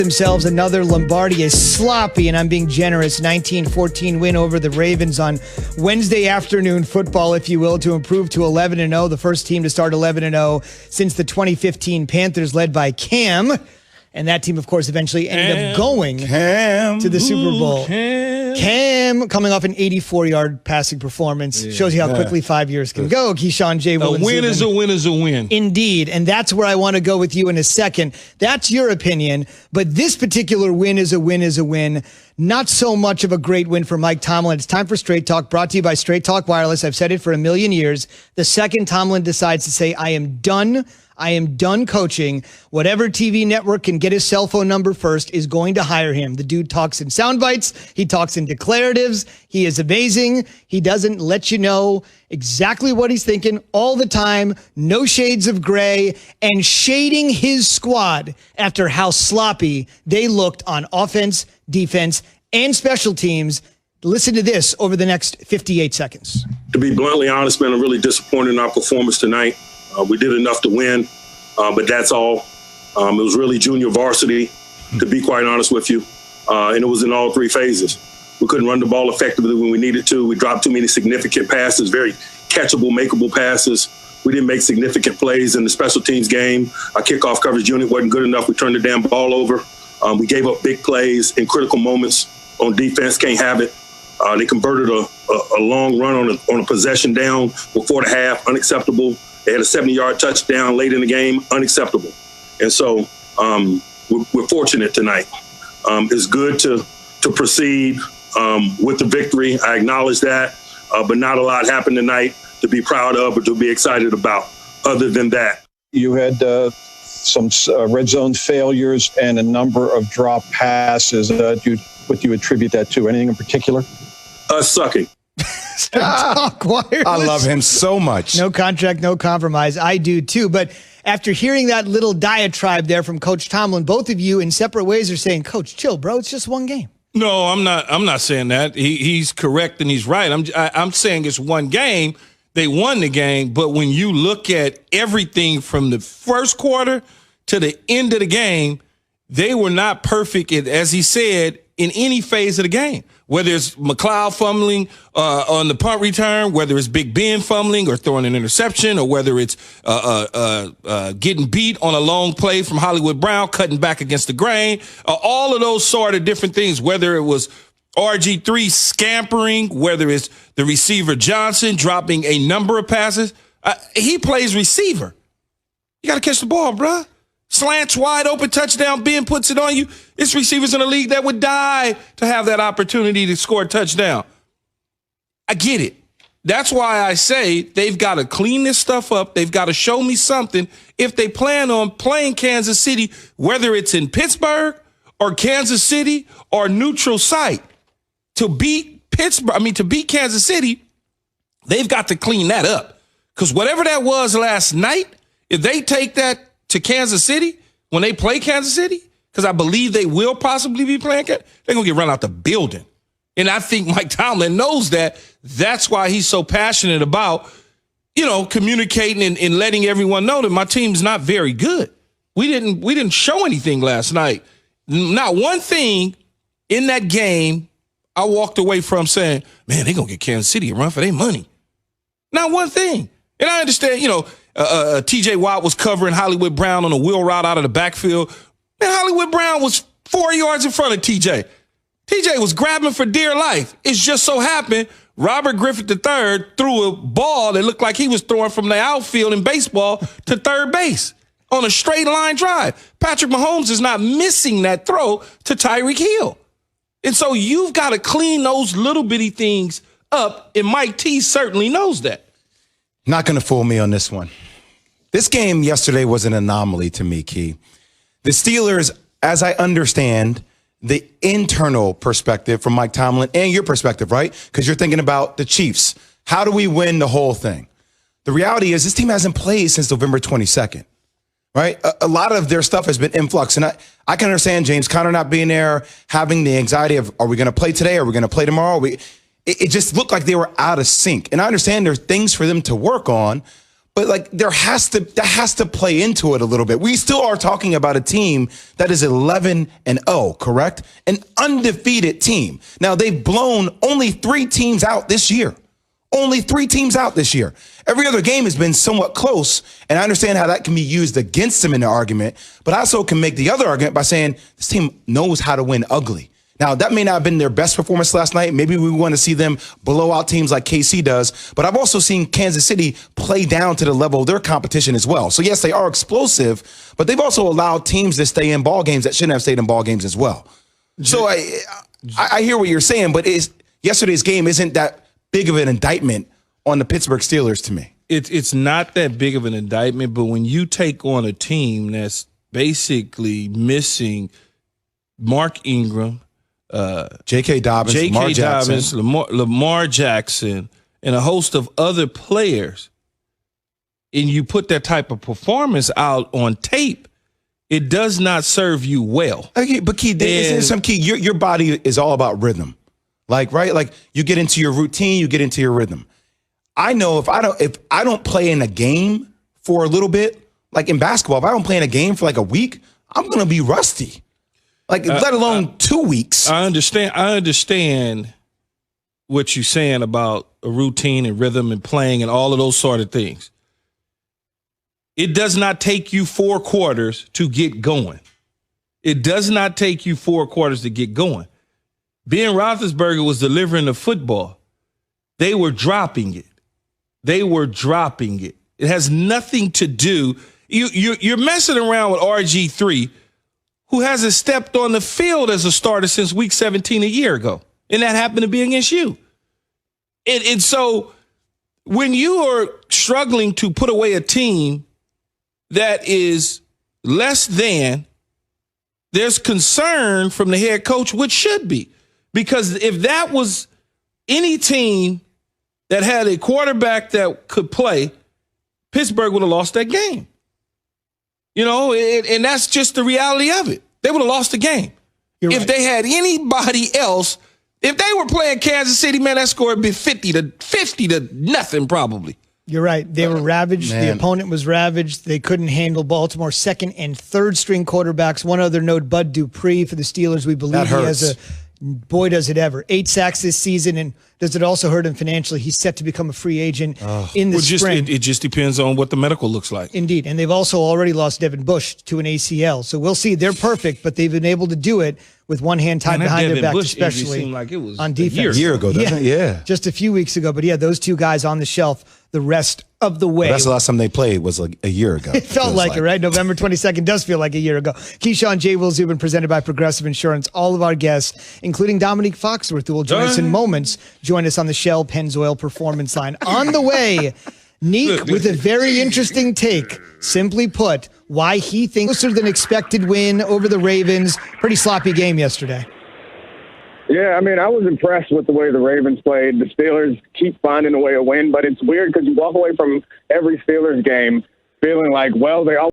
themselves another Lombardi, a sloppy, and I'm being generous, 19-14 win over the Ravens on Wednesday afternoon football, if you will, to improve to 11-0, the first team to start 11-0 since the 2015 Panthers led by Cam. And that team, of course, eventually ended up going to the Super Bowl. Cam coming off an 84-yard passing performance. Shows you how quickly 5 years can go. Keyshawn J. A win is a win is a win. Indeed. And that's where I want to go with you in a second. That's your opinion. But this particular win is a win is a win. Not so much of a great win for Mike Tomlin. It's time for Straight Talk, brought to you by Straight Talk Wireless. I've said it for a million years. The second Tomlin decides to say, I am done coaching, whatever TV network can get his cell phone number first is going to hire him. The dude talks in sound bites. He talks in declaratives. He is amazing. He doesn't let you know exactly what he's thinking all the time. No shades of gray, and shading his squad after how sloppy they looked on offense, defense, and special teams. Listen to this over the next 58 seconds. To be bluntly honest, man, I'm really disappointed in our performance tonight. We did enough to win, but that's all. It was really junior varsity, to be quite honest with you, and it was in all three phases. We couldn't run the ball effectively when we needed to. We dropped too many significant passes, very catchable, makeable passes. We didn't make significant plays in the special teams game. Our kickoff coverage unit wasn't good enough. We turned the damn ball over. We gave up big plays in critical moments on defense. Can't have it. They converted a long run on a possession down before the half. Unacceptable. They had a 70-yard touchdown late in the game. Unacceptable. And so we're fortunate tonight. It's good to proceed with the victory. I acknowledge that. But not a lot happened tonight to be proud of or to be excited about other than that. You had some red zone failures and a number of drop passes. What do you attribute that to? Anything in particular? Us sucking. I love him so much. No contract, no compromise. I do too. But after hearing that little diatribe there from Coach Tomlin, both of you in separate ways are saying, Coach, chill, bro. It's just one game. No, I'm not saying that. He's correct and he's right. I'm saying it's one game. They won the game, but when you look at everything from the first quarter to the end of the game, they were not perfect, as he said, in any phase of the game. Whether it's McLeod fumbling on the punt return, whether it's Big Ben fumbling or throwing an interception, or whether it's getting beat on a long play from Hollywood Brown, cutting back against the grain, all of those sort of different things, whether it was RG3 scampering, whether it's the receiver Johnson dropping a number of passes. He plays receiver. You got to catch the ball, bruh. Slants wide open, touchdown, Ben puts it on you. It's receivers in the league that would die to have that opportunity to score a touchdown. I get it. That's why I say they've got to clean this stuff up. They've got to show me something if they plan on playing Kansas City, whether it's in Pittsburgh or Kansas City or neutral site. To beat Kansas City, they've got to clean that up. Because whatever that was last night, if they take that to Kansas City, when they play Kansas City, because I believe they will possibly be playing, they're going to get run out the building. And I think Mike Tomlin knows that. That's why he's so passionate about, communicating and letting everyone know that my team's not very good. We didn't show anything last night. Not one thing in that game I walked away from saying, man, they're going to get Kansas City a run for their money. Not one thing. And I understand, T.J. Watt was covering Hollywood Brown on a wheel route out of the backfield. Man, Hollywood Brown was 4 yards in front of T.J. T.J. was grabbing for dear life. It's just so happened Robert Griffith III threw a ball that looked like he was throwing from the outfield in baseball to third base on a straight line drive. Patrick Mahomes is not missing that throw to Tyreek Hill. And so you've got to clean those little bitty things up, and Mike T certainly knows that. Not going to fool me on this one. This game yesterday was an anomaly to me, Key. The Steelers, as I understand the internal perspective from Mike Tomlin and your perspective, right? Because you're thinking about the Chiefs. How do we win the whole thing? The reality is this team hasn't played since November 22nd, right? A lot of their stuff has been in flux. And I can understand James Conner not being there, having the anxiety of, are we going to play today? Are we going to play tomorrow? It just looked like they were out of sync. And I understand there's things for them to work on, But like that has to play into it a little bit. We still are talking about a team that is 11-0, correct? An undefeated team. Now they've blown only 3 teams out this year. Only 3 teams out this year. Every other game has been somewhat close, and I understand how that can be used against them in the argument, but I also can make the other argument by saying this team knows how to win ugly. Now, that may not have been their best performance last night. Maybe we want to see them blow out teams like KC does, but I've also seen Kansas City play down to the level of their competition as well. So, yes, they are explosive, but they've also allowed teams to stay in ball games that shouldn't have stayed in ball games as well. So I hear what you're saying, but yesterday's game isn't that big of an indictment on the Pittsburgh Steelers to me. It's not that big of an indictment, but when you take on a team that's basically missing Mark Ingram, J.K. Dobbins, Lamar Jackson, and a host of other players, and you put that type of performance out on tape, it does not serve you well. Okay, but Key, isn't some key? Your body is all about rhythm, like right, like you get into your routine, you get into your rhythm. I know if I don't play in a game for a little bit, like in basketball, if I don't play in a game for like a week, I'm gonna be rusty. Like, let alone 2 weeks. I understand what you're saying about a routine and rhythm and playing and all of those sort of things. It does not take you 4 quarters to get going. It does not take you 4 quarters to get going. Ben Roethlisberger was delivering the football. They were dropping it. It has nothing to do. You're messing around with RG3, who hasn't stepped on the field as a starter since week 17 a year ago. And that happened to be against you. And so when you are struggling to put away a team that is less than, there's concern from the head coach, which should be. Because if that was any team that had a quarterback that could play, Pittsburgh would have lost that game. You know, and that's just the reality of it. They would have lost the game. If right. They had anybody else, if they were playing Kansas City, man, that score would be 50 to nothing probably. You're right. They were ravaged. Man. The opponent was ravaged. They couldn't handle Baltimore second and third string quarterbacks. One other note, Bud Dupree for the Steelers. We believe he has boy, does it ever. 8 sacks this season, and does it also hurt him financially? He's set to become a free agent in the spring. It just depends on what the medical looks like. Indeed, and they've also already lost Devin Bush to an ACL. So we'll see. They're perfect, but they've been able to do it with one hand tied behind their back, especially like it was on defense. A year ago, doesn't it? Yeah. Just a few weeks ago. But yeah, those 2 guys on the shelf the rest of the way. But that's the last time they played was like a year ago. It felt like it, right? November 22nd does feel like a year ago. Keyshawn, J. Will Zubin, presented by Progressive Insurance. All of our guests, including Dominique Foxworth, who will join us in moments, join us on the Shell Pennzoil Performance Line. On the way, Neek with a very interesting take. Simply put, why he thinks closer than expected win over the Ravens. Pretty sloppy game yesterday. Yeah, I mean, I was impressed with the way the Ravens played. The Steelers keep finding a way to win, but it's weird because you walk away from every Steelers game feeling like, well, they all